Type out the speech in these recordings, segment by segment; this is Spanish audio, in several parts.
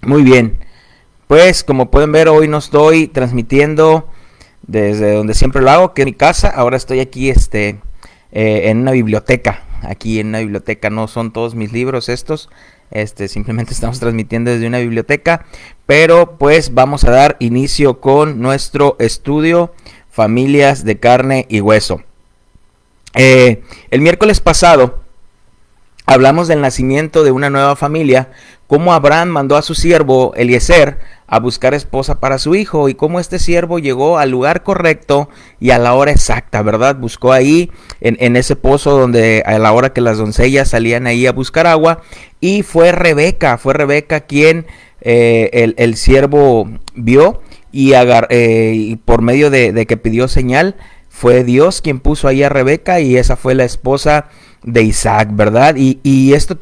Muy bien, pues como pueden ver hoy no estoy transmitiendo desde donde siempre lo hago, que es mi casa. Ahora estoy aquí en una biblioteca. Aquí en una biblioteca no son todos mis libros estos. Simplemente estamos transmitiendo desde una biblioteca. Pero pues vamos a dar inicio con nuestro estudio Familias de Carne y Hueso. El miércoles pasado hablamos del nacimiento de una nueva familia, cómo Abraham mandó a su siervo Eliezer a buscar esposa para su hijo y cómo este siervo llegó al lugar correcto y a la hora exacta, ¿verdad? Buscó ahí en ese pozo donde a la hora que las doncellas salían ahí a buscar agua, y fue Rebeca quien el siervo vio y por medio de que pidió señal, fue Dios quien puso ahí a Rebeca y esa fue la esposa de Isaac, ¿verdad? Y esto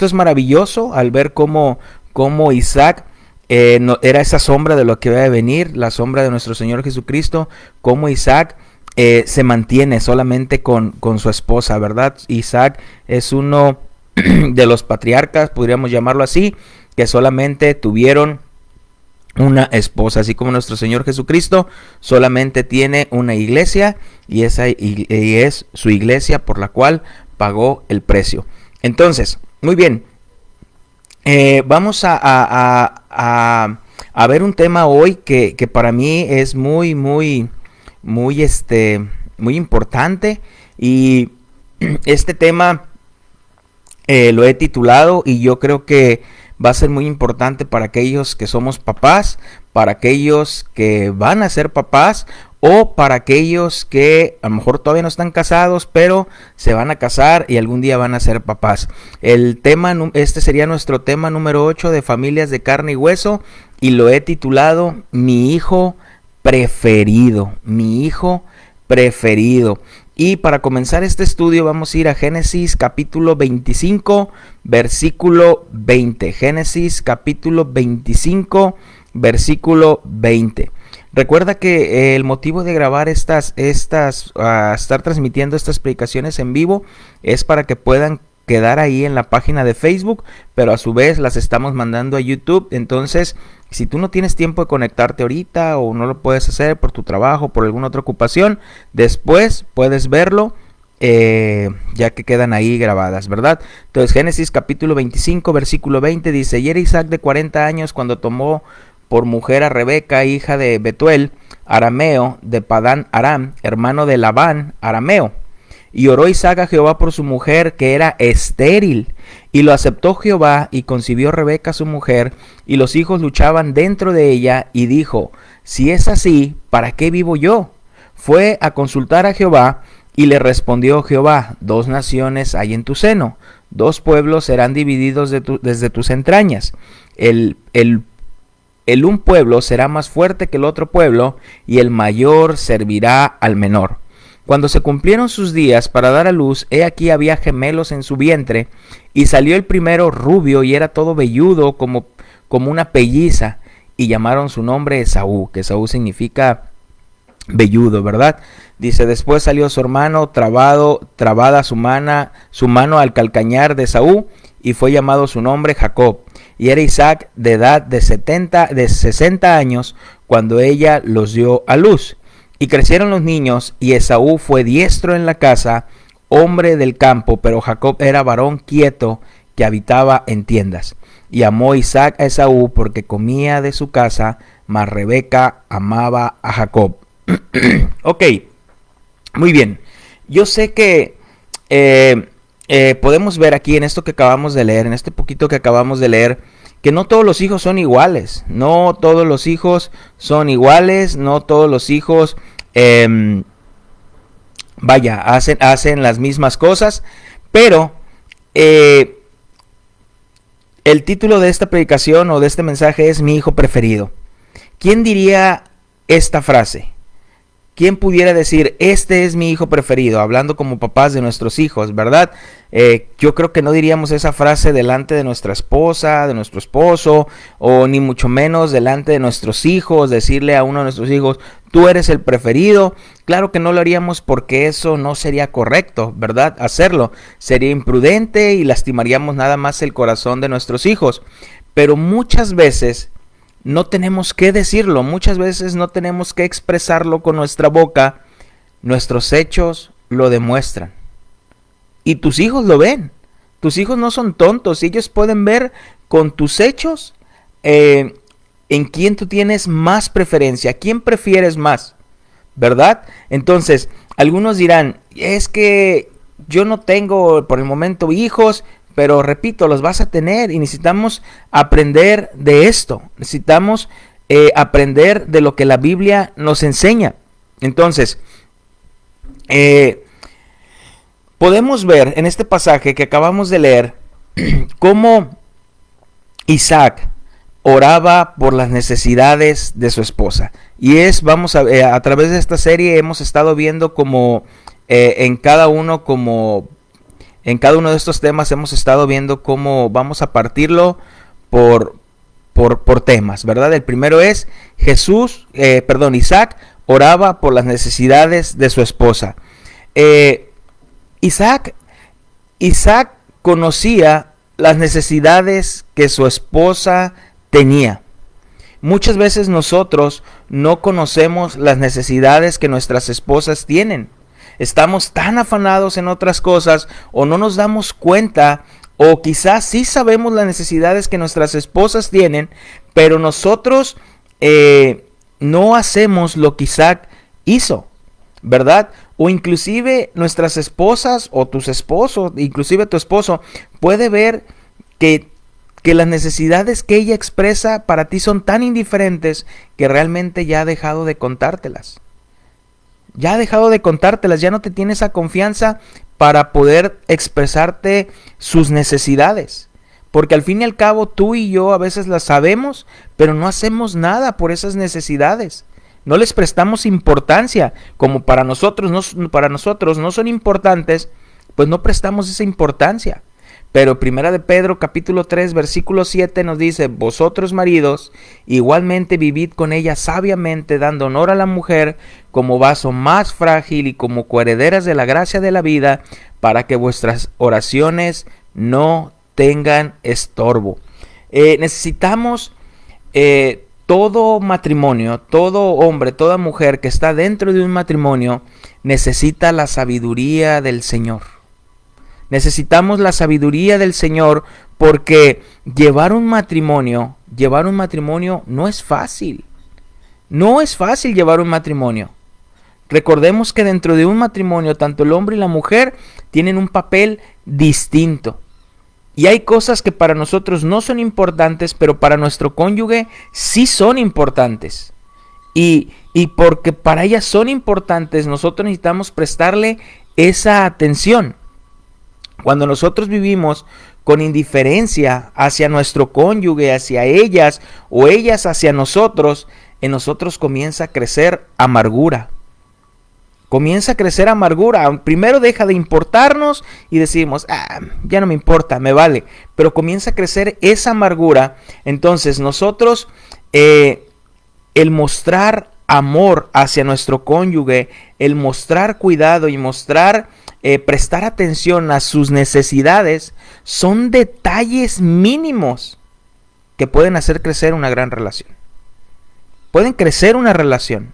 es maravilloso al ver cómo Isaac no, era esa sombra de lo que iba a venir, la sombra de nuestro Señor Jesucristo, cómo Isaac se mantiene solamente con su esposa, ¿verdad? Isaac es uno de los patriarcas, podríamos llamarlo así, que solamente tuvieron una esposa, así como nuestro Señor Jesucristo solamente tiene una iglesia y esa y es su iglesia por la cual pagó el precio. Entonces, muy bien, vamos a ver un tema hoy que para mí es muy importante, y este tema lo he titulado, y yo creo que va a ser muy importante para aquellos que somos papás, para aquellos que van a ser papás, o para aquellos que a lo mejor todavía no están casados, pero se van a casar y algún día van a ser papás. Este sería nuestro tema número 8 de Familias de Carne y Hueso, y lo he titulado Mi hijo preferido, mi hijo preferido. Y para comenzar este estudio vamos a ir a Génesis capítulo 25, versículo 20. Génesis capítulo 25, versículo 20. Recuerda que el motivo de grabar estar transmitiendo estas predicaciones en vivo es para que puedan quedar ahí en la página de Facebook, pero a su vez las estamos mandando a YouTube. Entonces, si tú no tienes tiempo de conectarte ahorita o no lo puedes hacer por tu trabajo, por alguna otra ocupación, después puedes verlo, ya que quedan ahí grabadas, ¿verdad? Entonces, Génesis capítulo 25, versículo 20 dice: Y era Isaac de 40 años cuando tomó por mujer a Rebeca, hija de Betuel, arameo, de Padán Aram, hermano de Labán, arameo. Y oró Isaac a Jehová por su mujer, que era estéril. Y lo aceptó Jehová, y concibió Rebeca su mujer, y los hijos luchaban dentro de ella, y dijo: Si es así, ¿para qué vivo yo? Fue a consultar a Jehová, y le respondió Jehová: 2 naciones hay en tu seno, 2 pueblos serán divididos desde tus entrañas. El un pueblo será más fuerte que el otro pueblo, y el mayor servirá al menor. Cuando se cumplieron sus días para dar a luz, he aquí había gemelos en su vientre, y salió el primero rubio y era todo velludo como una pelliza, y llamaron su nombre Esaú, que Esaú significa velludo, ¿verdad? Dice: después salió su hermano trabada su mano al calcañar de Esaú, y fue llamado su nombre Jacob. Y era Isaac de edad de 60 años cuando ella los dio a luz. Y crecieron los niños, y Esaú fue diestro en la casa, hombre del campo, pero Jacob era varón quieto, que habitaba en tiendas. Y amó Isaac a Esaú porque comía de su casa, mas Rebeca amaba a Jacob. Ok, muy bien. Yo sé que podemos ver aquí en esto que acabamos de leer, en este poquito que acabamos de leer, que no todos los hijos son iguales. No todos los hijos son iguales. No todos los hijos hacen las mismas cosas. Pero el título de esta predicación o de este mensaje es Mi hijo preferido. ¿Quién diría esta frase? ¿Quién pudiera decir, este es mi hijo preferido? Hablando como papás de nuestros hijos, ¿verdad? Yo creo que no diríamos esa frase delante de nuestra esposa, de nuestro esposo, o ni mucho menos delante de nuestros hijos, decirle a uno de nuestros hijos: tú eres el preferido. Claro que no lo haríamos, porque eso no sería correcto, ¿verdad? Hacerlo sería imprudente y lastimaríamos nada más el corazón de nuestros hijos. pero muchas veces no tenemos que decirlo, muchas veces no tenemos que expresarlo con nuestra boca, nuestros hechos lo demuestran. Y tus hijos lo ven, tus hijos no son tontos, ellos pueden ver con tus hechos en quién tú tienes más preferencia, quién prefieres más, ¿verdad? Entonces, algunos dirán, es que yo no tengo por el momento hijos, pero repito, los vas a tener y necesitamos aprender de esto, necesitamos aprender de lo que la Biblia nos enseña. Entonces, podemos ver en este pasaje que acabamos de leer cómo Isaac oraba por las necesidades de su esposa. Y a través de esta serie hemos estado viendo como en cada uno de estos temas hemos estado viendo cómo vamos a partirlo por temas, ¿verdad? El primero es Isaac oraba por las necesidades de su esposa. Isaac conocía las necesidades que su esposa tenía. Muchas veces nosotros no conocemos las necesidades que nuestras esposas tienen. Estamos tan afanados en otras cosas o no nos damos cuenta, o quizás sí sabemos las necesidades que nuestras esposas tienen, pero nosotros no hacemos lo que Isaac hizo, ¿verdad? O inclusive nuestras esposas o tus esposos, inclusive tu esposo, puede ver que las necesidades que ella expresa para ti son tan indiferentes que realmente ya ha dejado de contártelas. Ya ha dejado de contártelas, ya no te tiene esa confianza para poder expresarte sus necesidades. Porque al fin y al cabo tú y yo a veces las sabemos, pero no hacemos nada por esas necesidades. No les prestamos importancia, como para nosotros no son importantes, pues no prestamos esa importancia. Pero Primera de Pedro capítulo 3 versículo 7 nos dice: vosotros maridos, igualmente vivid con ella sabiamente, dando honor a la mujer como vaso más frágil y como coherederas de la gracia de la vida, para que vuestras oraciones no tengan estorbo. Necesitamos todo matrimonio, todo hombre, toda mujer que está dentro de un matrimonio, necesita la sabiduría del Señor. Necesitamos la sabiduría del Señor, porque llevar un matrimonio no es fácil. No es fácil llevar un matrimonio. Recordemos que dentro de un matrimonio, tanto el hombre y la mujer tienen un papel distinto. Y hay cosas que para nosotros no son importantes, pero para nuestro cónyuge sí son importantes. Y porque para ellas son importantes, nosotros necesitamos prestarle esa atención. Cuando nosotros vivimos con indiferencia hacia nuestro cónyuge, hacia ellas o ellas hacia nosotros, en nosotros comienza a crecer amargura. Comienza a crecer amargura. Primero deja de importarnos y decimos, ya no me importa, me vale. Pero comienza a crecer esa amargura. Entonces nosotros, el mostrar amor hacia nuestro cónyuge, el mostrar cuidado y prestar atención a sus necesidades, son detalles mínimos que pueden hacer crecer una gran relación. Pueden crecer una relación,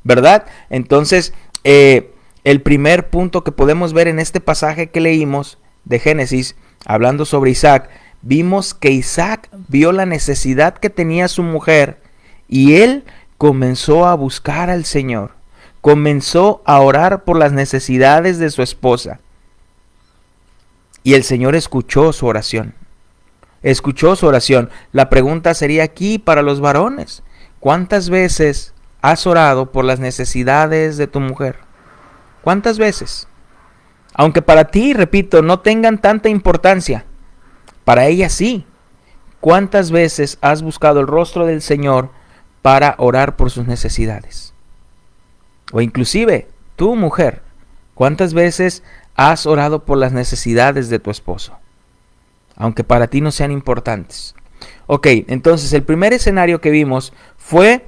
¿verdad? Entonces, el primer punto que podemos ver en este pasaje que leímos de Génesis, hablando sobre Isaac, vimos que Isaac vio la necesidad que tenía su mujer y él comenzó a buscar al Señor. Comenzó a orar por las necesidades de su esposa. Y el Señor escuchó su oración. Escuchó su oración. La pregunta sería aquí para los varones: ¿cuántas veces has orado por las necesidades de tu mujer? ¿Cuántas veces? Aunque para ti, repito, no tengan tanta importancia, para ella sí. ¿Cuántas veces has buscado el rostro del Señor para orar por sus necesidades? O inclusive, tú mujer, ¿cuántas veces has orado por las necesidades de tu esposo? Aunque para ti no sean importantes. Ok, entonces el primer escenario que vimos fue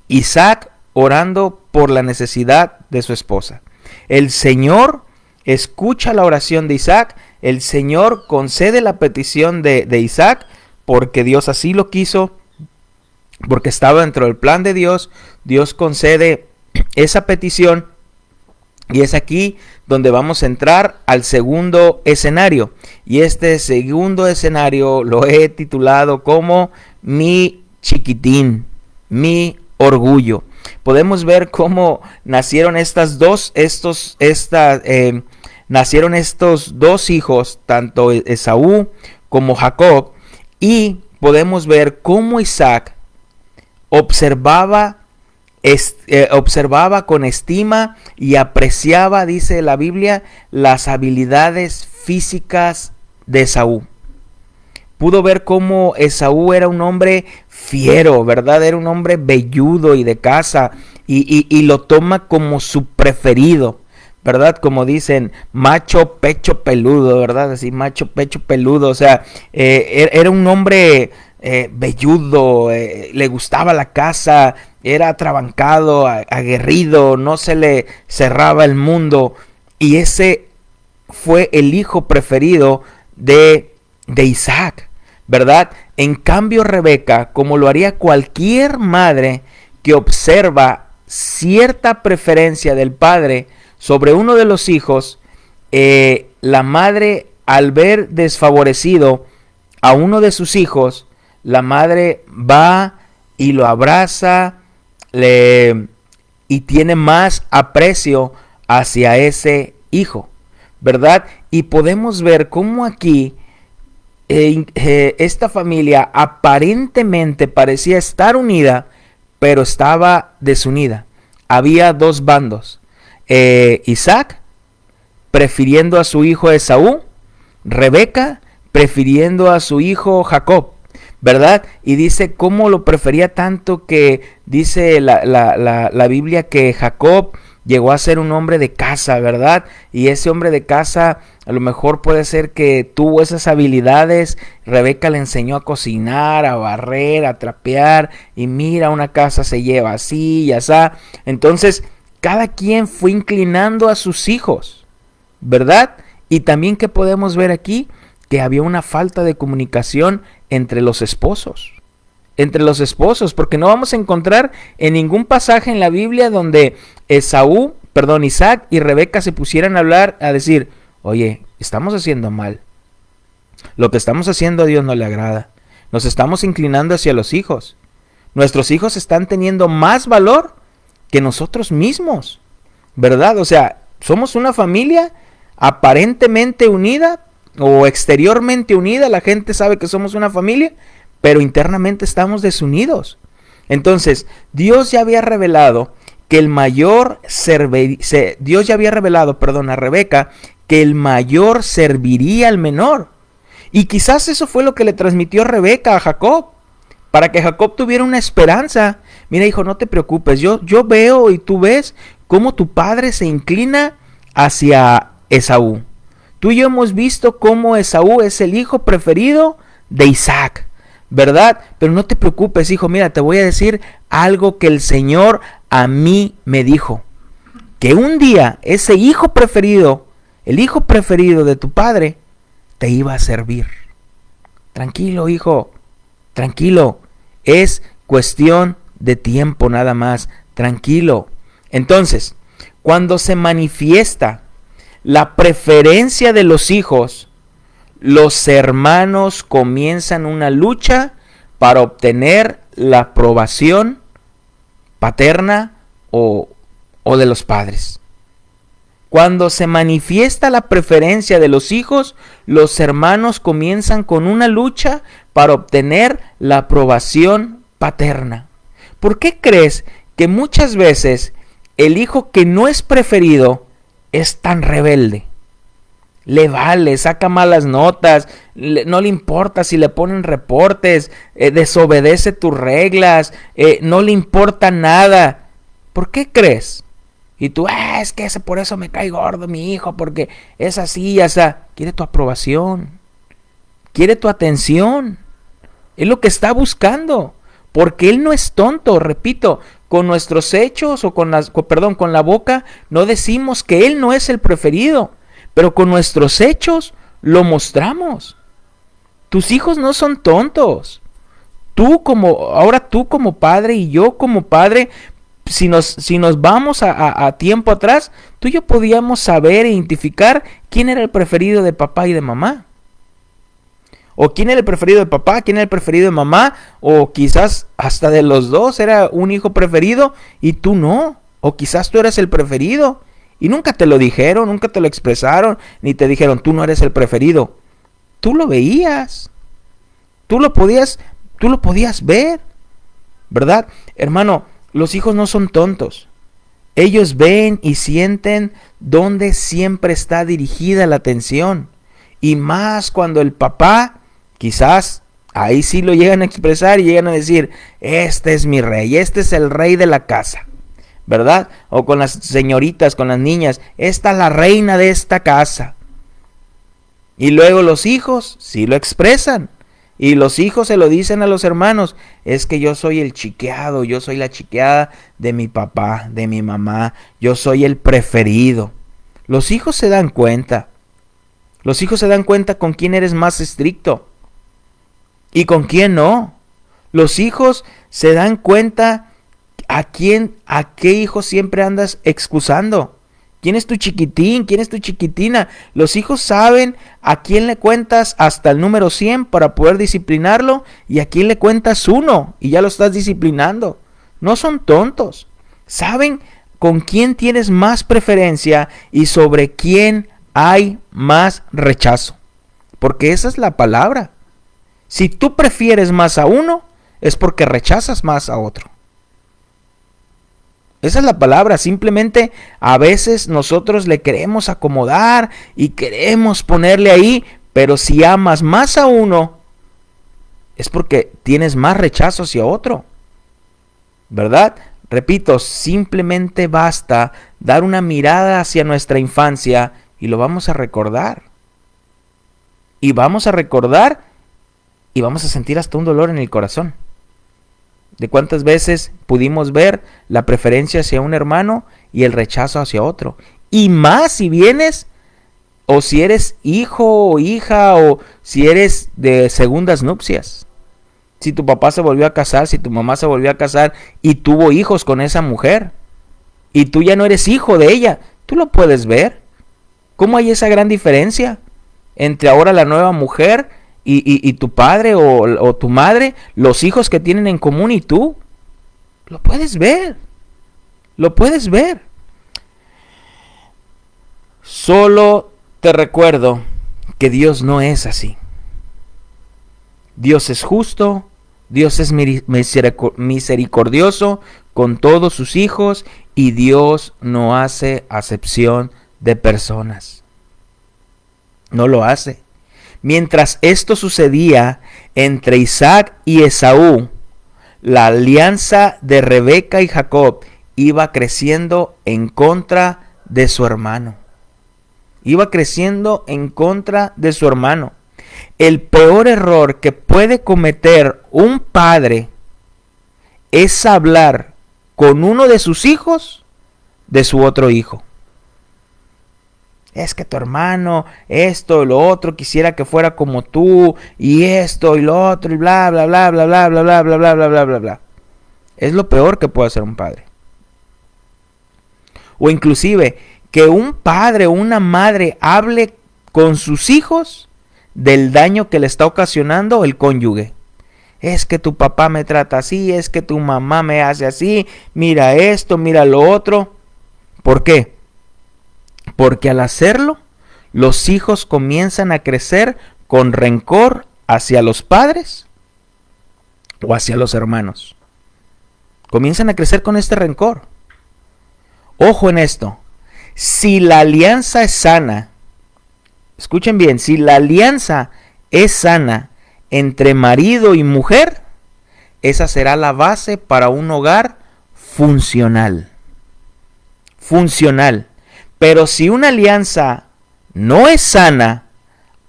Isaac orando por la necesidad de su esposa. El Señor escucha la oración de Isaac, el Señor concede la petición de Isaac, porque Dios así lo quiso, porque estaba dentro del plan de Dios. Dios concede esa petición y es aquí donde vamos a entrar al segundo escenario. Y este segundo escenario lo he titulado como mi chiquitín, mi orgullo. Podemos ver cómo nacieron nacieron estos dos hijos, tanto Esaú como Jacob, y podemos ver cómo Isaac observaba con estima y apreciaba, dice la Biblia, las habilidades físicas de Esaú. Pudo ver cómo Esaú era un hombre fiero, ¿verdad? Era un hombre velludo y de casa, y lo toma como su preferido, ¿verdad? Como dicen, macho pecho peludo, ¿verdad? Así, macho pecho peludo, o sea, era un hombre velludo, le gustaba la casa, era atrabancado, aguerrido, no se le cerraba el mundo, y ese fue el hijo preferido de Isaac, ¿verdad? En cambio, Rebeca, como lo haría cualquier madre que observa cierta preferencia del padre sobre uno de los hijos, la madre, al ver desfavorecido a uno de sus hijos, la madre va y lo abraza y tiene más aprecio hacia ese hijo, ¿verdad? Y podemos ver cómo aquí esta familia aparentemente parecía estar unida, pero estaba desunida. Había dos bandos. Isaac prefiriendo a su hijo Esaú, Rebeca prefiriendo a su hijo Jacob, ¿verdad? Y dice cómo lo prefería tanto que dice la Biblia que Jacob llegó a ser un hombre de casa, ¿verdad? Y ese hombre de casa a lo mejor puede ser que tuvo esas habilidades. Rebeca le enseñó a cocinar, a barrer, a trapear, y mira, una casa se lleva así y así. Entonces, cada quien fue inclinando a sus hijos, ¿verdad? Y también que podemos ver aquí que había una falta de comunicación entre los esposos. Porque no vamos a encontrar en ningún pasaje en la Biblia donde Isaac y Rebeca se pusieran a hablar, a decir, oye, estamos haciendo mal. Lo que estamos haciendo a Dios no le agrada. Nos estamos inclinando hacia los hijos. Nuestros hijos están teniendo más valor que nosotros mismos, ¿verdad? O sea, somos una familia aparentemente unida o exteriormente unida. La gente sabe que somos una familia, pero internamente estamos desunidos. Entonces, Dios ya había revelado que a Rebeca que el mayor serviría al menor. Y quizás eso fue lo que le transmitió Rebeca a Jacob, para que Jacob tuviera una esperanza. Mira, hijo, no te preocupes, yo veo y tú ves cómo tu padre se inclina hacia Esaú. Tú y yo hemos visto cómo Esaú es el hijo preferido de Isaac, ¿verdad? Pero no te preocupes, hijo, mira, te voy a decir algo que el Señor a mí me dijo. Que un día ese hijo preferido, el hijo preferido de tu padre, te iba a servir. Tranquilo, hijo, tranquilo. Es cuestión de tiempo nada más. Tranquilo. Entonces, cuando se manifiesta la preferencia de los hijos, los hermanos comienzan una lucha para obtener la aprobación paterna o de los padres. Cuando se manifiesta la preferencia de los hijos, los hermanos comienzan con una lucha para obtener la aprobación paterna. ¿Por qué crees que muchas veces el hijo que no es preferido es tan rebelde? Le vale, saca malas notas, no le importa si le ponen reportes, desobedece tus reglas, no le importa nada. ¿Por qué crees? Y tú, es que por eso me cae gordo mi hijo, porque es así, quiere tu aprobación, quiere tu atención, es lo que está buscando, porque él no es tonto. Repito, con nuestros hechos o con la boca no decimos que él no es el preferido, pero con nuestros hechos lo mostramos. Tus hijos no son tontos. Ahora tú como padre y yo como padre, si nos vamos a tiempo atrás, tú y yo podíamos saber e identificar quién era el preferido de papá y de mamá. O quién era el preferido de papá, quién era el preferido de mamá, o quizás hasta de los dos era un hijo preferido y tú no. O quizás tú eres el preferido y nunca te lo dijeron, nunca te lo expresaron, ni te dijeron tú no eres el preferido. Tú lo veías, tú lo podías ver, ¿verdad? Hermano, los hijos no son tontos. Ellos ven y sienten dónde siempre está dirigida la atención. Y más cuando el papá, quizás ahí sí lo llegan a expresar y llegan a decir, este es mi rey, este es el rey de la casa, ¿verdad? O con las señoritas, con las niñas, esta es la reina de esta casa. Y luego los hijos sí lo expresan. Y los hijos se lo dicen a los hermanos, es que yo soy el chiqueado, yo soy la chiqueada de mi papá, de mi mamá, yo soy el preferido. Los hijos se dan cuenta. Los hijos se dan cuenta con quién eres más estricto y con quién no. Los hijos se dan cuenta a qué hijo siempre andas excusando. ¿Quién es tu chiquitín? ¿Quién es tu chiquitina? Los hijos saben a quién le cuentas hasta el número 100 para poder disciplinarlo y a quién le cuentas 1 y ya lo estás disciplinando. No son tontos. Saben con quién tienes más preferencia y sobre quién hay más rechazo. Porque esa es la palabra. Si tú prefieres más a uno, es porque rechazas más a otro. Esa es la palabra. Simplemente a veces nosotros le queremos acomodar y queremos ponerle ahí, pero si amas más a uno, es porque tienes más rechazo hacia otro, ¿verdad? Repito, simplemente basta dar una mirada hacia nuestra infancia y lo vamos a recordar. Y vamos a recordar y vamos a sentir hasta un dolor en el corazón. De cuántas veces pudimos ver la preferencia hacia un hermano y el rechazo hacia otro. Y más si vienes, o si eres hijo o hija, o si eres de segundas nupcias. Si tu papá se volvió a casar, si tu mamá se volvió a casar y tuvo hijos con esa mujer, y tú ya no eres hijo de ella, tú lo puedes ver. ¿Cómo hay esa gran diferencia entre ahora la nueva mujer y tu padre o tu madre, los hijos que tienen en común y tú? Lo puedes ver. Lo puedes ver. Solo te recuerdo que Dios no es así. Dios es justo, Dios es misericordioso con todos sus hijos y Dios no hace acepción de personas. No lo hace. Mientras esto sucedía entre Isaac y Esaú, la alianza de Rebeca y Jacob iba creciendo en contra de su hermano. Iba creciendo en contra de su hermano. El peor error que puede cometer un padre es hablar con uno de sus hijos de su otro hijo. Es que tu hermano, esto y lo otro, quisiera que fuera como tú, y esto y lo otro, y bla, bla, bla, bla, bla, bla, bla, bla, bla, bla, bla, bla, bla. Es lo peor que puede hacer un padre. O inclusive, que un padre o una madre hable con sus hijos del daño que le está ocasionando el cónyuge. Es que tu papá me trata así, es que tu mamá me hace así, mira esto, mira lo otro. ¿Por qué? Porque al hacerlo, los hijos comienzan a crecer con rencor hacia los padres o hacia los hermanos. Comienzan a crecer con este rencor. Ojo en esto. Si la alianza es sana, escuchen bien, si la alianza es sana entre marido y mujer, esa será la base para un hogar funcional. Funcional. Pero si una alianza no es sana,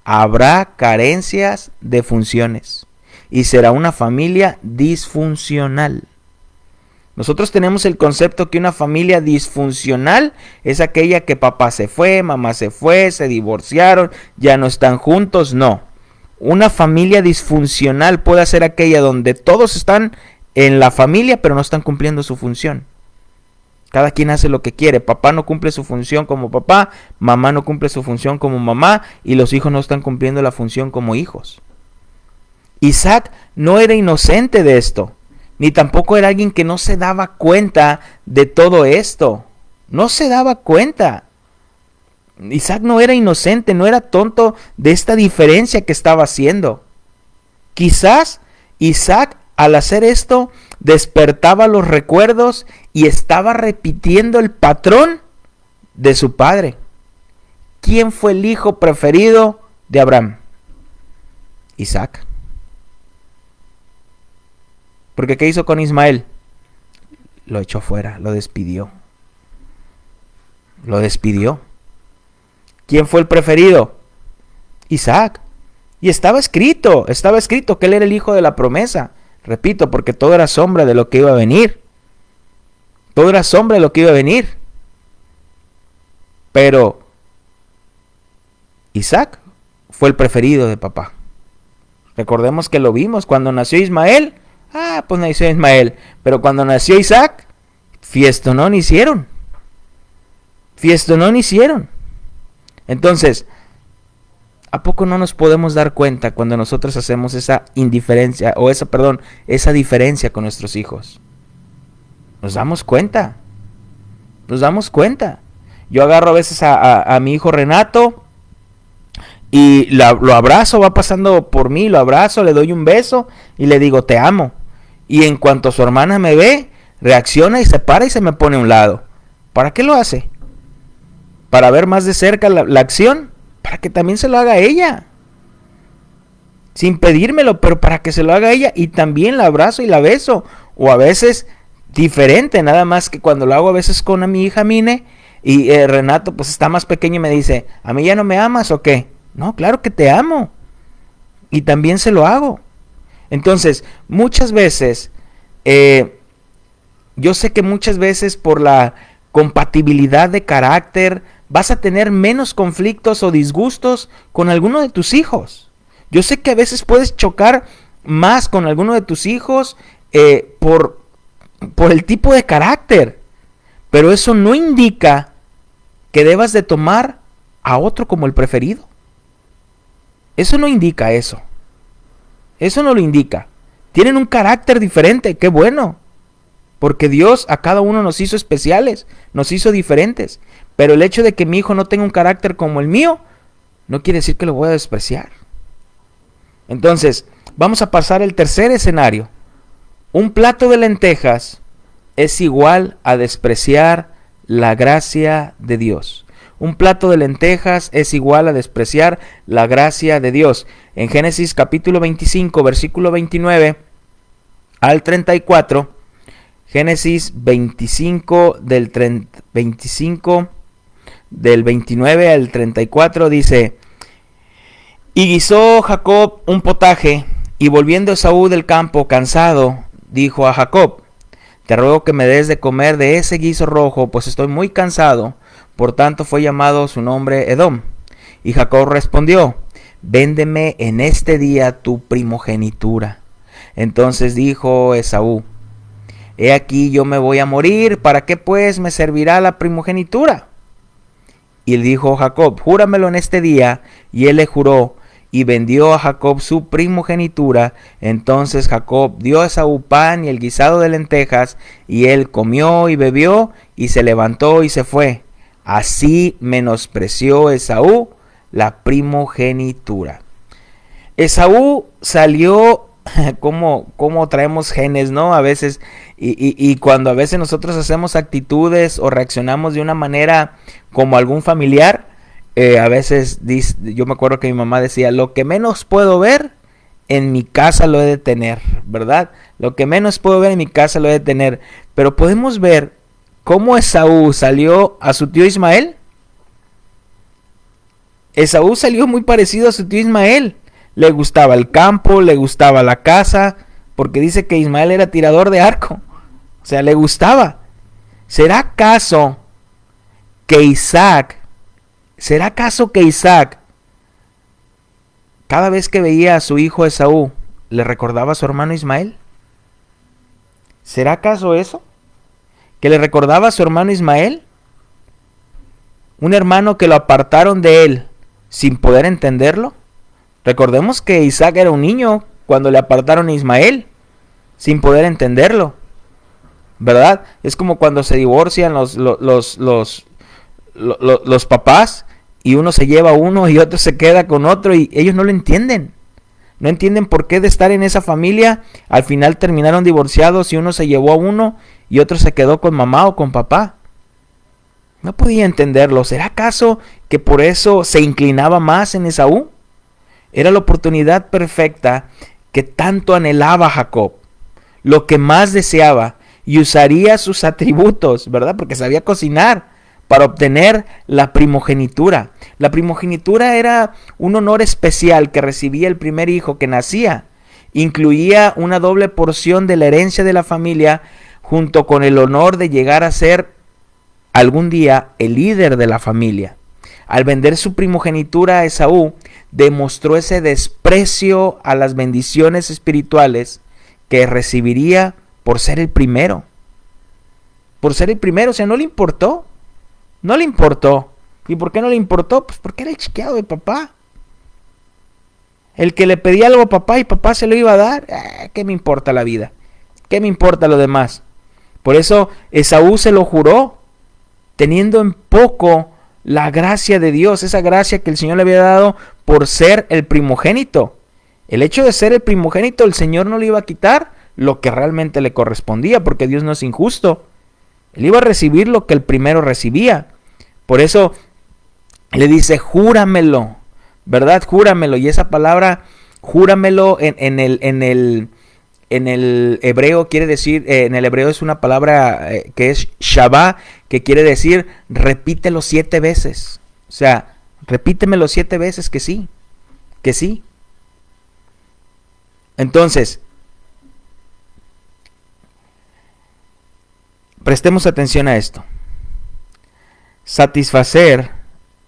habrá carencias de funciones y será una familia disfuncional. Nosotros tenemos el concepto que una familia disfuncional es aquella que papá se fue, mamá se fue, se divorciaron, ya no están juntos. No. una familia disfuncional puede ser aquella donde todos están en la familia pero no están cumpliendo su función. Cada quien hace lo que quiere. Papá no cumple su función como papá, mamá no cumple su función como mamá y los hijos no están cumpliendo la función como hijos. Isaac no era inocente de esto, ni tampoco era alguien que no se daba cuenta de todo esto. No se daba cuenta. Isaac no era inocente, no era tonto de esta diferencia que estaba haciendo. Quizás Isaac, al hacer esto, despertaba los recuerdos y estaba repitiendo el patrón de su padre. ¿Quién fue el hijo preferido de Abraham? Isaac. Porque ¿qué hizo con Ismael? Lo echó fuera, lo despidió. Lo despidió. ¿Quién fue el preferido? Isaac. Y estaba escrito que él era el hijo de la promesa. Repito, porque todo era sombra de lo que iba a venir. Todo era sombra de lo que iba a venir. Pero Isaac fue el preferido de papá. Recordemos que lo vimos cuando nació Ismael. Pues nació Ismael. Pero cuando nació Isaac, fiestonón hicieron. Fiestonón hicieron. Entonces, ¿a poco no nos podemos dar cuenta cuando nosotros hacemos esa indiferencia o esa diferencia con nuestros hijos? Nos damos cuenta. Nos damos cuenta. Yo agarro a veces a mi hijo Renato y lo abrazo, va pasando por mí, lo abrazo, le doy un beso y le digo te amo. Y en cuanto su hermana me ve, reacciona y se para y se me pone a un lado. ¿Para qué lo hace? ¿Para ver más de cerca la acción? Para que también se lo haga ella. Sin pedírmelo, pero para que se lo haga ella. Y también la abrazo y la beso. O a veces diferente, nada más que cuando lo hago a veces con mi hija Mine. Y Renato pues está más pequeño y me dice, ¿a mí ya no me amas o qué? No, claro que te amo. Y también se lo hago. Entonces, muchas veces, yo sé que muchas veces por la compatibilidad de carácter, vas a tener menos conflictos o disgustos con alguno de tus hijos. Yo sé que a veces puedes chocar más con alguno de tus hijos por el tipo de carácter. Pero eso no indica que debas de tomar a otro como el preferido. Eso no indica eso. Eso no lo indica. Tienen un carácter diferente, qué bueno. Porque Dios a cada uno nos hizo especiales, nos hizo diferentes. Pero el hecho de que mi hijo no tenga un carácter como el mío, no quiere decir que lo voy a despreciar. Entonces, vamos a pasar al tercer escenario. Un plato de lentejas es igual a despreciar la gracia de Dios. Un plato de lentejas es igual a despreciar la gracia de Dios. En Génesis capítulo 25, versículo 29 al 34, Génesis 25 del 29 al 34 dice: Y guisó Jacob un potaje, y volviendo Esaú del campo cansado, dijo a Jacob: Te ruego que me des de comer de ese guiso rojo, pues estoy muy cansado. Por tanto fue llamado su nombre Edom. Y Jacob respondió: Véndeme en este día tu primogenitura. Entonces dijo Esaú: He aquí yo me voy a morir, ¿para qué pues me servirá la primogenitura? Y él dijo Jacob: Júramelo en este día. Y él le juró, y vendió a Jacob su primogenitura. Entonces Jacob dio a Esaú pan y el guisado de lentejas, y él comió y bebió, y se levantó y se fue. Así menospreció Esaú la primogenitura. Esaú salió, como traemos genes, ¿no? A veces, y cuando a veces nosotros hacemos actitudes o reaccionamos de una manera como algún familiar, a veces yo me acuerdo que mi mamá decía: lo que menos puedo ver, en mi casa lo he de tener, ¿verdad? Lo que menos puedo ver en mi casa lo he de tener. Pero podemos ver cómo Esaú salió a su tío Ismael. Esaú salió muy parecido a su tío Ismael. Le gustaba el campo, le gustaba la casa, porque dice que Ismael era tirador de arco. O sea, le gustaba. ¿Será acaso que Isaac cada vez que veía a su hijo Esaú, ¿le recordaba a su hermano Ismael? ¿Será acaso eso? ¿Que le recordaba a su hermano Ismael? Un hermano que lo apartaron de él sin poder entenderlo. Recordemos que Isaac era un niño cuando le apartaron a Ismael sin poder entenderlo, ¿verdad? Es como cuando se divorcian los papás y uno se lleva a uno y otro se queda con otro y ellos no lo entienden. No entienden por qué de estar en esa familia al final terminaron divorciados y uno se llevó a uno y otro se quedó con mamá o con papá. No podía entenderlo. ¿Será acaso que por eso se inclinaba más en Esaú? Era la oportunidad perfecta que tanto anhelaba Jacob, lo que más deseaba, y usaría sus atributos, ¿verdad? Porque sabía cocinar para obtener la primogenitura. La primogenitura era un honor especial que recibía el primer hijo que nacía. Incluía una doble porción de la herencia de la familia junto con el honor de llegar a ser algún día el líder de la familia. Al vender su primogenitura a Esaú, demostró ese desprecio a las bendiciones espirituales que recibiría por ser el primero. Por ser el primero, o sea, no le importó. No le importó. ¿Y por qué no le importó? Pues porque era el chiqueado de papá. El que le pedía algo a papá y papá se lo iba a dar. ¿Qué me importa la vida? ¿Qué me importa lo demás? Por eso Esaú se lo juró, teniendo en poco la gracia de Dios, esa gracia que el Señor le había dado por ser el primogénito. El hecho de ser el primogénito, el Señor no le iba a quitar lo que realmente le correspondía, porque Dios no es injusto. Él iba a recibir lo que el primero recibía. Por eso le dice, júramelo, ¿verdad? Júramelo. Y esa palabra, júramelo, en el hebreo quiere decir, en el hebreo es una palabra que es shabá, que quiere decir repítelo 7 veces. O sea, repítemelo 7 veces que sí, que sí. Entonces, prestemos atención a esto. Satisfacer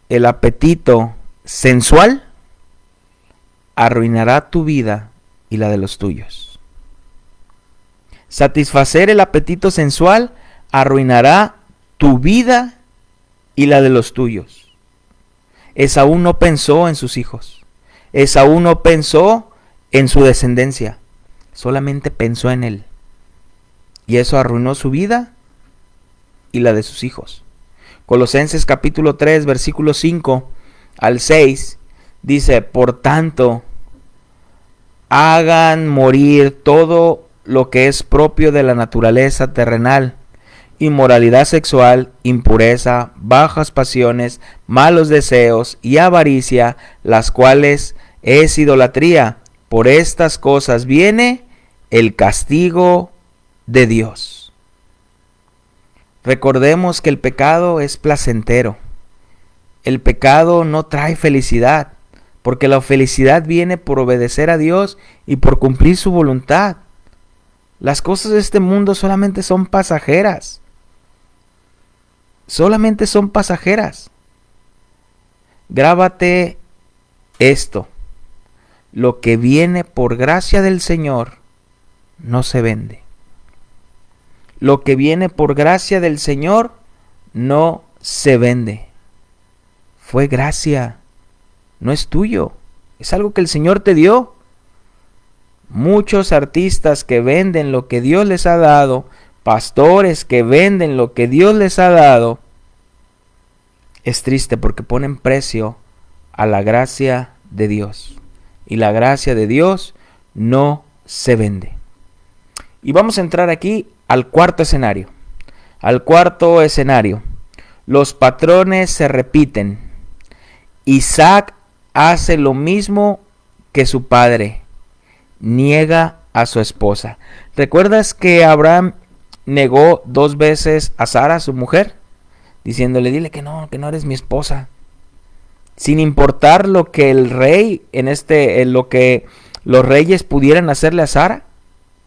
el apetito sensual arruinará tu vida y la de los tuyos. Satisfacer el apetito sensual arruinará tu vida y la de los tuyos. Esaú no pensó en sus hijos. Esaú no pensó en su descendencia. Solamente pensó en él. Y eso arruinó su vida y la de sus hijos. Colosenses capítulo 3, versículo 5 al 6 dice, por tanto, hagan morir todo lo que es propio de la naturaleza terrenal, inmoralidad sexual, impureza, bajas pasiones, malos deseos y avaricia, las cuales es idolatría. Por estas cosas viene el castigo de Dios. Recordemos que el pecado es placentero. El pecado no trae felicidad, porque la felicidad viene por obedecer a Dios y por cumplir su voluntad. Las cosas de este mundo solamente son pasajeras. Solamente son pasajeras. Grábate esto. Lo que viene por gracia del Señor no se vende. Lo que viene por gracia del Señor no se vende. Fue gracia, no es tuyo. Es algo que el Señor te dio. Muchos artistas que venden lo que Dios les ha dado, pastores que venden lo que Dios les ha dado, es triste porque ponen precio a la gracia de Dios. Y la gracia de Dios no se vende. Y vamos a entrar aquí al cuarto escenario. Al cuarto escenario. Los patrones se repiten. Isaac hace lo mismo que su padre. Niega a su esposa. ¿Recuerdas que Abraham negó 2 veces a Sara, su mujer? Diciéndole, dile que no eres mi esposa. Sin importar lo que el rey, lo que los reyes pudieran hacerle a Sara,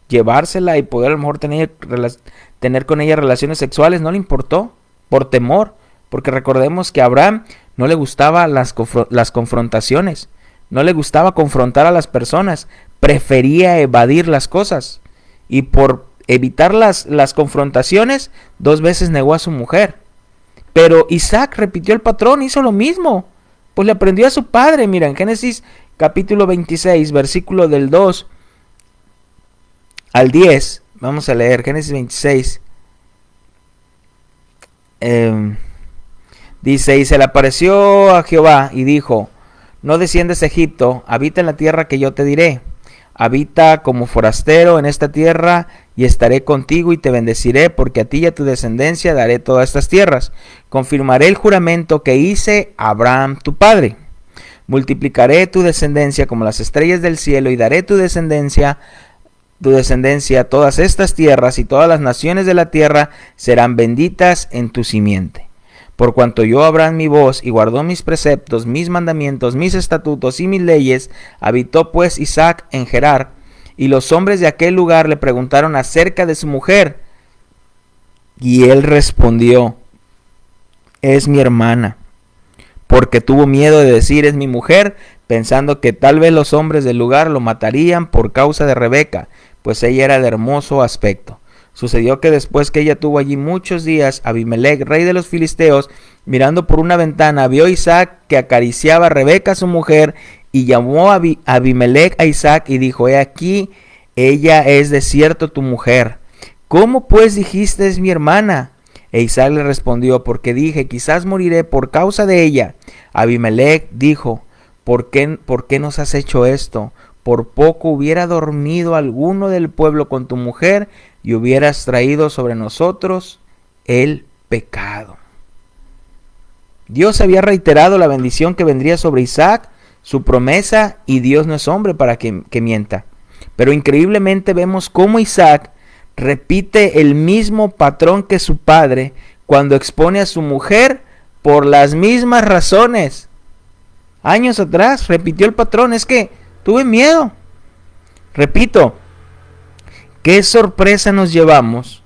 llevársela y poder a lo mejor tener con ella relaciones sexuales, no le importó, por temor, porque recordemos que a Abraham no le gustaban las confrontaciones, No le gustaba confrontar a las personas, prefería evadir las cosas. Y por evitar las confrontaciones, 2 veces negó a su mujer. Pero Isaac repitió el patrón, hizo lo mismo. Pues le aprendió a su padre. Mira, en Génesis capítulo 26, versículo del 2 al 10. Vamos a leer Génesis 26. Dice, y se le apareció a Jehová y dijo, no desciendes a Egipto, habita en la tierra que yo te diré. Habita como forastero en esta tierra y estaré contigo y te bendeciré, porque a ti y a tu descendencia daré todas estas tierras. Confirmaré el juramento que hice a Abraham tu padre. Multiplicaré tu descendencia como las estrellas del cielo y daré tu descendencia todas estas tierras, y todas las naciones de la tierra serán benditas en tu simiente. Por cuanto oyó Abraham mi voz y guardó mis preceptos, mis mandamientos, mis estatutos y mis leyes, habitó pues Isaac en Gerar. Y los hombres de aquel lugar le preguntaron acerca de su mujer. Y él respondió, es mi hermana. Porque tuvo miedo de decir es mi mujer, pensando que tal vez los hombres del lugar lo matarían por causa de Rebeca, pues ella era de hermoso aspecto. Sucedió que después que ella tuvo allí muchos días, Abimelec, rey de los filisteos, mirando por una ventana, vio a Isaac que acariciaba a Rebeca su mujer, y llamó a Abimelec a Isaac y dijo, he aquí, ella es de cierto tu mujer. ¿Cómo pues dijiste es mi hermana? E Isaac le respondió, porque dije, quizás moriré por causa de ella. Abimelec dijo, ¿por qué nos has hecho esto? Por poco hubiera dormido alguno del pueblo con tu mujer y hubieras traído sobre nosotros el pecado. Dios había reiterado la bendición que vendría sobre Isaac, su promesa, y Dios no es hombre para que mienta. Pero increíblemente vemos cómo Isaac repite el mismo patrón que su padre cuando expone a su mujer por las mismas razones. Años atrás repitió el patrón, es que tuve miedo. Repito, qué sorpresa nos llevamos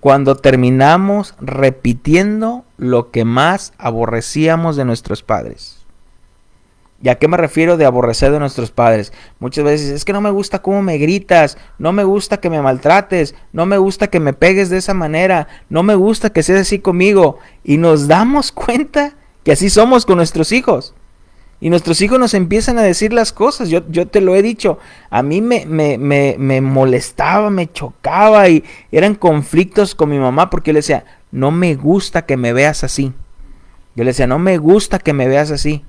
cuando terminamos repitiendo lo que más aborrecíamos de nuestros padres. ¿Y a qué me refiero de aborrecer de nuestros padres? Muchas veces es que no me gusta cómo me gritas, no me gusta que me maltrates, no me gusta que me pegues de esa manera, no me gusta que seas así conmigo. Y nos damos cuenta que así somos con nuestros hijos. Y nuestros hijos nos empiezan a decir las cosas. Yo te lo he dicho, a mí me molestaba, me chocaba y eran conflictos con mi mamá porque yo le decía, no me gusta que me veas así. Yo le decía, no me gusta que me veas así.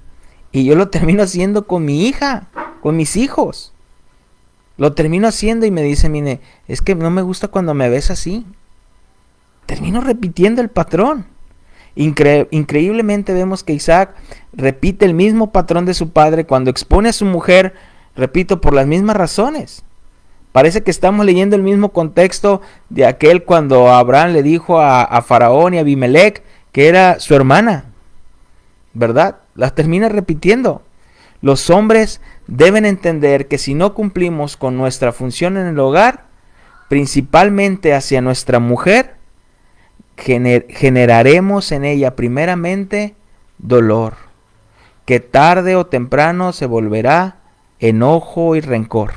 Y yo lo termino haciendo con mi hija, con mis hijos. Lo termino haciendo y me dice, mire, es que no me gusta cuando me ves así. Termino repitiendo el patrón. Increíblemente vemos que Isaac repite el mismo patrón de su padre cuando expone a su mujer, repito, por las mismas razones. Parece que estamos leyendo el mismo contexto de aquel cuando Abraham le dijo a Faraón y a Abimelec que era su hermana, ¿verdad? Las termina repitiendo. Los hombres deben entender que si no cumplimos con nuestra función en el hogar, principalmente hacia nuestra mujer, generaremos en ella primeramente dolor, que tarde o temprano se volverá enojo y rencor.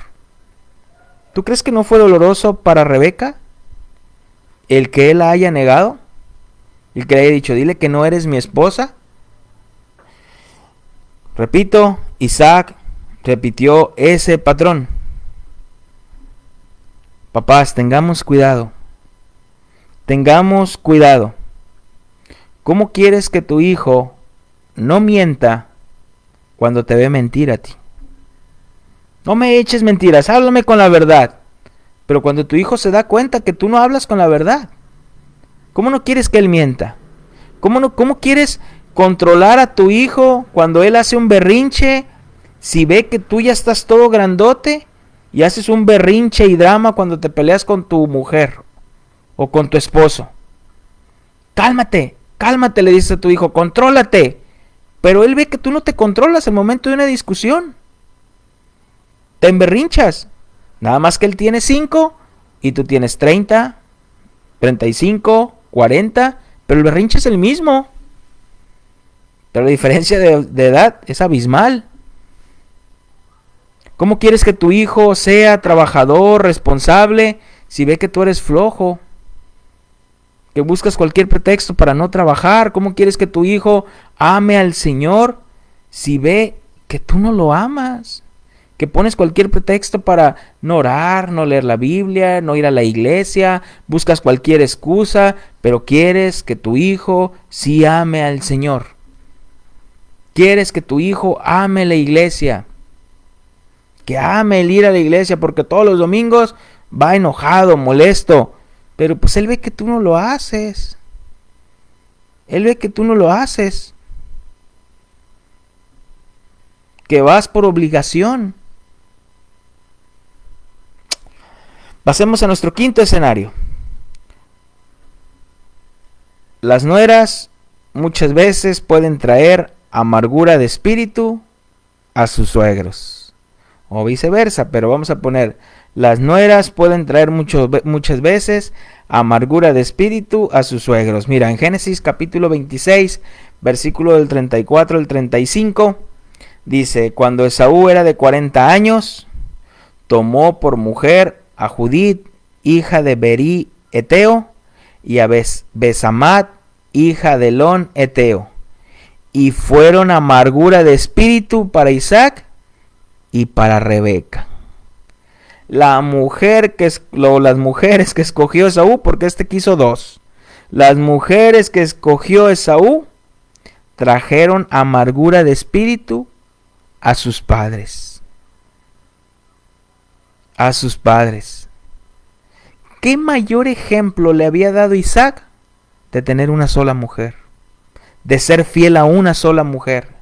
¿Tú crees que no fue doloroso para Rebeca el que él la haya negado? El que le haya dicho, dile que no eres mi esposa. Repito, Isaac repitió ese patrón. Papás, tengamos cuidado. Tengamos cuidado. ¿Cómo quieres que tu hijo no mienta cuando te ve mentir a ti? No me eches mentiras, háblame con la verdad. Pero cuando tu hijo se da cuenta que tú no hablas con la verdad, ¿cómo no quieres que él mienta? ¿Cómo quieres controlar a tu hijo cuando él hace un berrinche? Si ve que tú ya estás todo grandote y haces un berrinche y drama cuando te peleas con tu mujer o con tu esposo. Cálmate, le dices a tu hijo, contrólate. Pero él ve que tú no te controlas en el momento de una discusión. Te emberrinchas. Nada más que él tiene 5 y tú tienes 30, 35, 40, pero el berrinche es el mismo. Pero la diferencia de edad es abismal. ¿Cómo quieres que tu hijo sea trabajador, responsable, si ve que tú eres flojo? Que buscas cualquier pretexto para no trabajar. ¿Cómo quieres que tu hijo ame al Señor si ve que tú no lo amas? Que pones cualquier pretexto para no orar, no leer la Biblia, no ir a la iglesia, buscas cualquier excusa, pero quieres que tu hijo sí ame al Señor. Quieres que tu hijo ame la iglesia, que ame el ir a la iglesia, porque todos los domingos va enojado, molesto, pero pues él ve que tú no lo haces. Él ve que tú no lo haces. Que vas por obligación. Pasemos a nuestro quinto escenario. Las nueras muchas veces pueden traer amargura de espíritu a sus suegros. O viceversa, pero vamos a poner, las nueras pueden traer muchas veces amargura de espíritu a sus suegros. Mira, en Génesis capítulo 26, versículo del 34 al 35, dice, cuando Esaú era de 40 años, tomó por mujer a Judith, hija de Berí Eteo, y a Besamat, hija de Elón Eteo, y fueron amargura de espíritu para Isaac y para Rebeca. Las mujeres que escogió Esaú, porque quiso dos. Las mujeres que escogió Esaú trajeron amargura de espíritu a sus padres. A sus padres. ¿Qué mayor ejemplo le había dado Isaac de tener una sola mujer? De ser fiel a una sola mujer.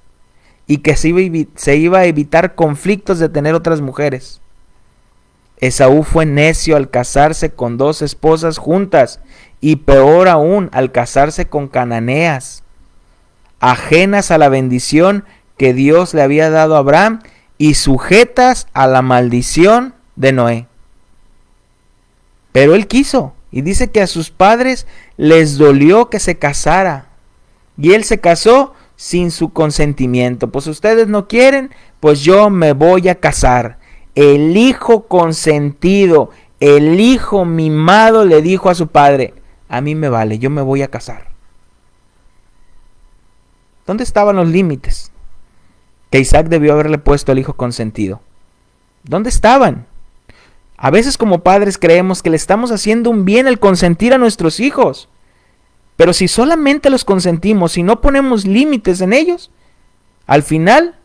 Y que se iba a evitar conflictos de tener otras mujeres. Esaú fue necio al casarse con dos esposas juntas. Y peor aún al casarse con cananeas, ajenas a la bendición que Dios le había dado a Abraham y sujetas a la maldición de Noé. Pero él quiso, y dice que a sus padres les dolió que se casara, y él se casó sin su consentimiento. Pues ustedes no quieren, pues yo me voy a casar. El hijo consentido, el hijo mimado le dijo a su padre, a mí me vale, yo me voy a casar. ¿Dónde estaban los límites que Isaac debió haberle puesto al hijo consentido? ¿Dónde estaban? A veces como padres creemos que le estamos haciendo un bien al consentir a nuestros hijos. Pero si solamente los consentimos y no ponemos límites en ellos, al final,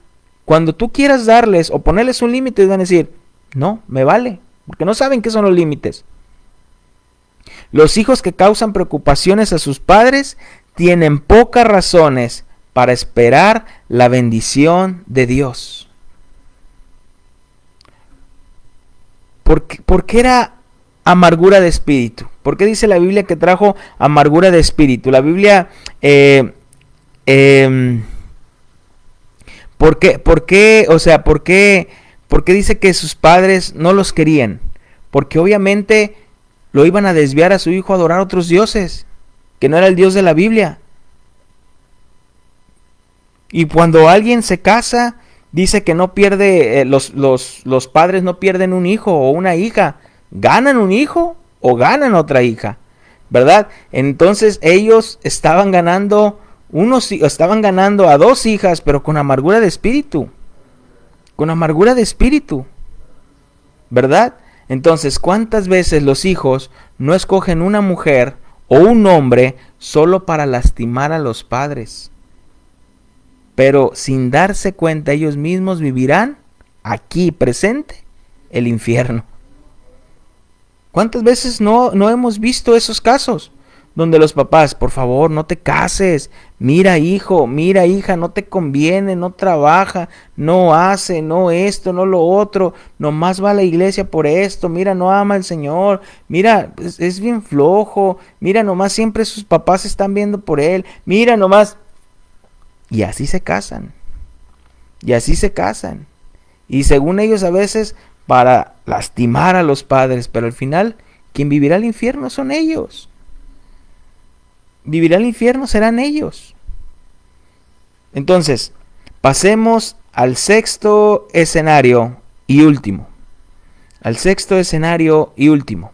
cuando tú quieras darles o ponerles un límite, van a decir, no, me vale, porque no saben qué son los límites. Los hijos que causan preocupaciones a sus padres tienen pocas razones para esperar la bendición de Dios. ¿Por qué era amargura de espíritu? ¿Por qué dice la Biblia que trajo amargura de espíritu? La Biblia, ¿por qué dice que sus padres no los querían? Porque obviamente lo iban a desviar a su hijo a adorar a otros dioses, que no era el Dios de la Biblia. Y cuando alguien se casa, dice que no pierde, los padres no pierden un hijo o una hija, ganan un hijo o ganan otra hija, ¿verdad? Entonces ellos estaban ganando a dos hijas, pero con amargura de espíritu, ¿verdad? Entonces, ¿cuántas veces los hijos no escogen una mujer o un hombre solo para lastimar a los padres? Pero sin darse cuenta ellos mismos vivirán aquí presente el infierno. ¿Cuántas veces no hemos visto esos casos? Donde los papás, por favor, no te cases. Mira hijo, mira hija, no te conviene, no trabaja, no hace, no esto, no lo otro. Nomás va a la iglesia por esto, mira, no ama al Señor. Mira, es bien flojo. Mira, nomás siempre sus papás están viendo por él. Mira, nomás... Y así se casan. Y según ellos a veces para lastimar a los padres. Pero al final, quien vivirá el infierno son ellos. Vivirá el infierno serán ellos. Entonces, pasemos al sexto escenario y último. Al sexto escenario y último.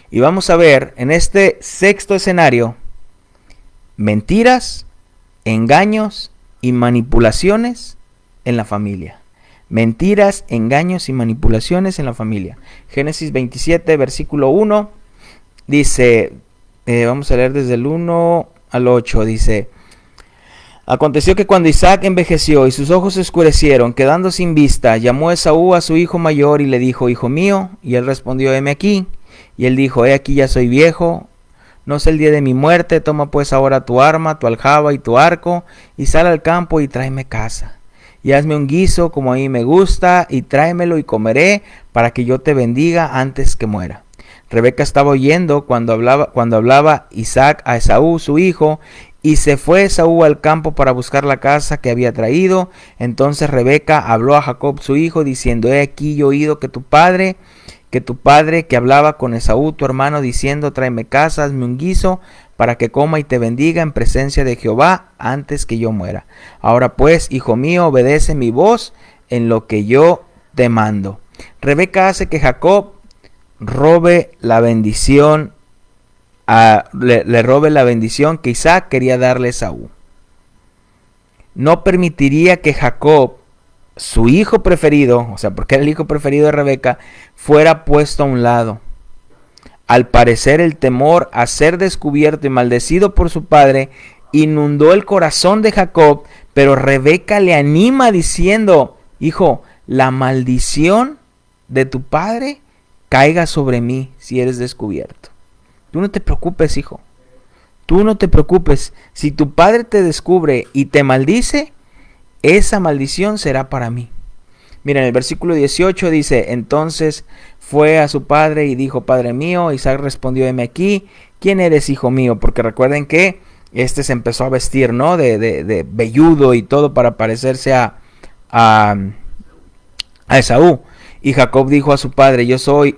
Y vamos a ver en este sexto escenario mentiras, engaños y manipulaciones en la familia. Mentiras, engaños y manipulaciones en la familia. Génesis 27, versículo 1, dice, vamos a leer desde el 1 al 8, dice: Aconteció que cuando Isaac envejeció y sus ojos se oscurecieron, quedando sin vista, llamó Esaú a su hijo mayor y le dijo: Hijo mío. Y él respondió: heme aquí. Y él dijo: he aquí, ya soy viejo, no sé el día de mi muerte. Toma pues ahora tu arma, tu aljaba y tu arco, y sal al campo y tráeme caza. Y hazme un guiso como a mí me gusta, y tráemelo y comeré, para que yo te bendiga antes que muera. Rebeca estaba oyendo cuando hablaba Isaac a Esaú su hijo, y se fue Esaú al campo para buscar la caza que había traído. Entonces Rebeca habló a Jacob su hijo, diciendo: he aquí, yo he oído que tu padre que hablaba con Esaú tu hermano, diciendo: tráeme caza, hazme un guiso, para que coma y te bendiga en presencia de Jehová antes que yo muera. Ahora pues, hijo mío, obedece mi voz en lo que yo te mando. Rebeca hace que Jacob robe la bendición, le robe la bendición que Isaac quería darle a Esaú. No permitiría que Jacob, su hijo preferido, o sea, porque era el hijo preferido de Rebeca, fuera puesto a un lado. Al parecer, el temor a ser descubierto y maldecido por su padre inundó el corazón de Jacob, pero Rebeca le anima diciendo: hijo, la maldición de tu padre caiga sobre mí si eres descubierto. Tú no te preocupes, hijo. Tú no te preocupes. Si tu padre te descubre y te maldice, esa maldición será para mí. Mira, en el versículo 18 dice: entonces fue a su padre y dijo: Padre mío. Isaac respondió: heme aquí. ¿Quién eres, hijo mío? Porque recuerden que se empezó a vestir, ¿no? De velludo y todo para parecerse a Esaú. Y Jacob dijo a su padre: yo soy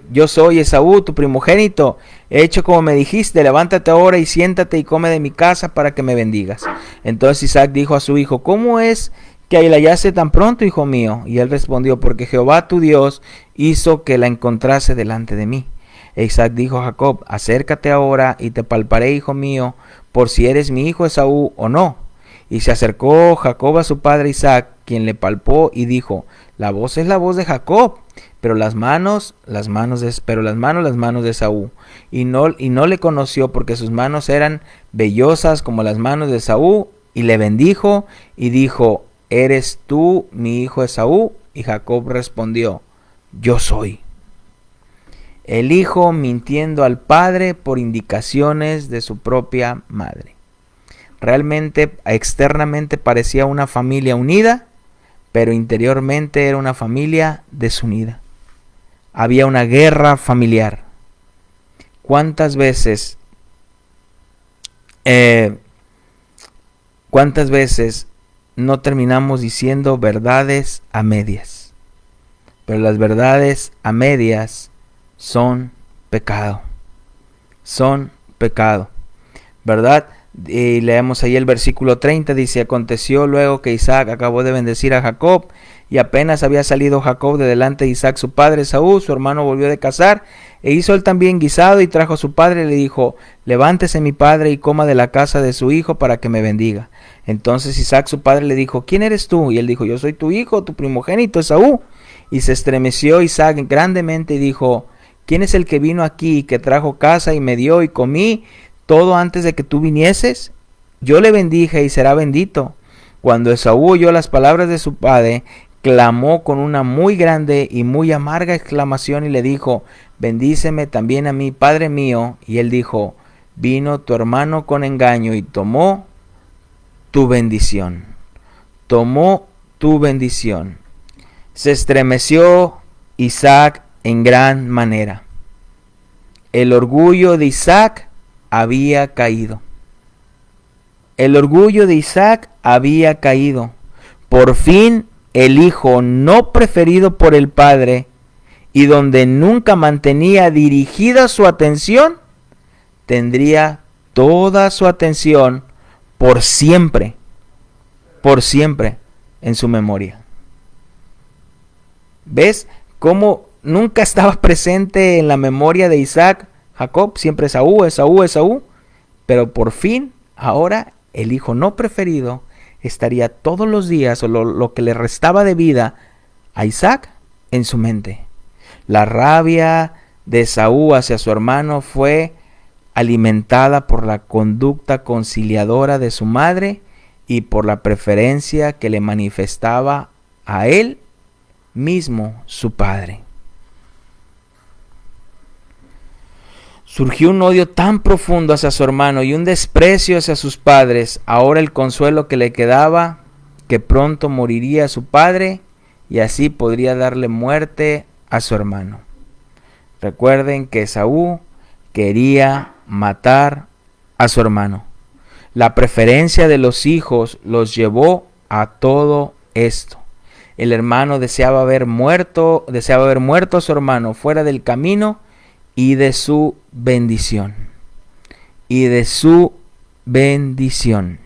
Esaú, tu primogénito. He hecho como me dijiste. Levántate ahora y siéntate y come de mi casa para que me bendigas. Entonces Isaac dijo a su hijo: ¿cómo es que la hallaste tan pronto, hijo mío? Y él respondió: porque Jehová tu Dios hizo que la encontrase delante de mí. E Isaac dijo a Jacob: acércate ahora y te palparé, hijo mío, por si eres mi hijo Esaú o no. Y se acercó Jacob a su padre Isaac, quien le palpó y dijo: la voz es la voz de Jacob, pero las manos de Esaú. Y no le conoció, porque sus manos eran vellosas como las manos de Esaú. Y le bendijo y dijo: ¿eres tú mi hijo Esaú? Y Jacob respondió: yo soy. El hijo mintiendo al padre por indicaciones de su propia madre. Realmente, externamente parecía una familia unida, pero interiormente era una familia desunida. Había una guerra familiar. ¿Cuántas veces no terminamos diciendo verdades a medias? Pero las verdades a medias son pecado. Son pecado, ¿verdad? Y leemos ahí el versículo 30, dice: aconteció luego que Isaac acabó de bendecir a Jacob, y apenas había salido Jacob de delante de Isaac su padre, Esaú, su hermano, volvió de cazar, e hizo él también guisado, y trajo a su padre, y le dijo: levántese mi padre y coma de la casa de su hijo para que me bendiga. Entonces Isaac su padre le dijo: ¿quién eres tú? Y él dijo: yo soy tu hijo, tu primogénito Esaú. Y se estremeció Isaac grandemente y dijo: ¿quién es el que vino aquí, que trajo caza y me dio y comí todo antes de que tú vinieses? Yo le bendije y será bendito. Cuando Esaú oyó las palabras de su padre, clamó con una muy grande y muy amarga exclamación y le dijo: bendíceme también a mí, padre mío. Y él dijo: vino tu hermano con engaño y tomó tu bendición. Tomó tu bendición. Se estremeció Isaac en gran manera. El orgullo de Isaac había caído. El orgullo de Isaac había caído. Por fin el hijo no preferido por el padre, y donde nunca mantenía dirigida su atención, tendría toda su atención por siempre en su memoria. ¿Ves cómo nunca estaba presente en la memoria de Isaac, Jacob? Siempre Esaú, Esaú, Esaú. Pero por fin, ahora el hijo no preferido estaría todos los días, o lo que le restaba de vida a Isaac, en su mente. La rabia de Esaú hacia su hermano fue alimentada por la conducta conciliadora de su madre y por la preferencia que le manifestaba a él mismo su padre. Surgió un odio tan profundo hacia su hermano y un desprecio hacia sus padres. Ahora el consuelo que le quedaba, que pronto moriría su padre y así podría darle muerte a su hermano. Recuerden que Esaú quería matar a su hermano. La preferencia de los hijos los llevó a todo esto. El hermano deseaba ver muerto a su hermano fuera del camino y de su bendición. Y de su bendición.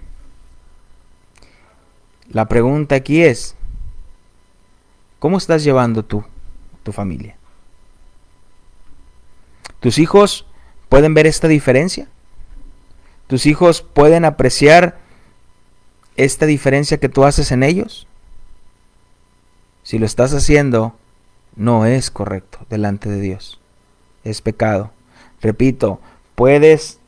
La pregunta aquí es, ¿cómo estás llevando tú tu familia? ¿Tus hijos pueden ver esta diferencia? ¿Tus hijos pueden apreciar esta diferencia que tú haces en ellos? Si lo estás haciendo, no es correcto delante de Dios. Es pecado. Repito, puedes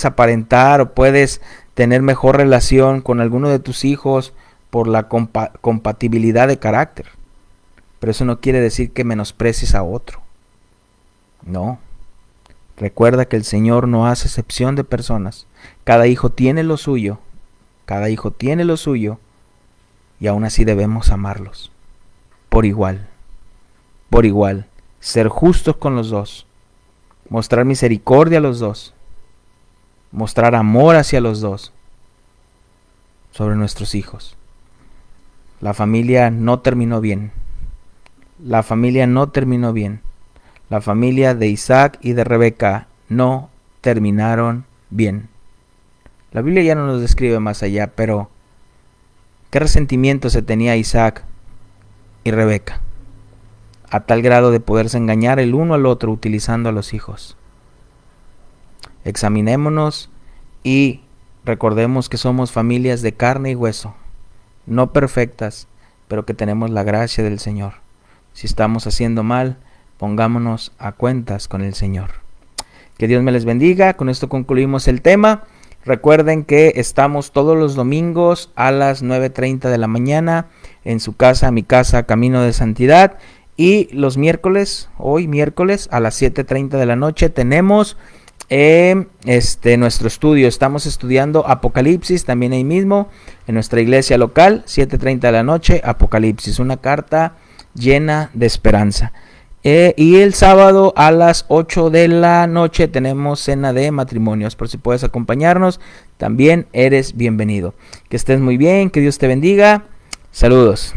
aparentar o puedes tener mejor relación con alguno de tus hijos por la compatibilidad de carácter. Pero eso no quiere decir que menosprecies a otro. No. Recuerda que el Señor no hace excepción de personas. Cada hijo tiene lo suyo. Cada hijo tiene lo suyo. Y aún así debemos amarlos. Por igual. Por igual. Ser justos con los dos. Mostrar misericordia a los dos. Mostrar amor hacia los dos. Sobre nuestros hijos. La familia no terminó bien. La familia no terminó bien. La familia de Isaac y de Rebeca no terminaron bien. La Biblia ya no nos describe más allá, pero ¿qué resentimiento se tenía Isaac y Rebeca? A tal grado de poderse engañar el uno al otro utilizando a los hijos. Examinémonos y recordemos que somos familias de carne y hueso, no perfectas, pero que tenemos la gracia del Señor. Si estamos haciendo mal, pongámonos a cuentas con el Señor. Que Dios me les bendiga. Con esto concluimos el tema. Recuerden que estamos todos los domingos a las 9:30 de la mañana en su casa, mi casa, Camino de Santidad. Y los miércoles, hoy miércoles a las 7:30 de la noche tenemos nuestro estudio. Estamos estudiando Apocalipsis también ahí mismo en nuestra iglesia local, 7:30 de la noche, Apocalipsis, una carta llena de esperanza. Y el sábado a las 8 de la noche tenemos cena de matrimonios. Por si puedes acompañarnos, también eres bienvenido. Que estés muy bien, que Dios te bendiga. Saludos.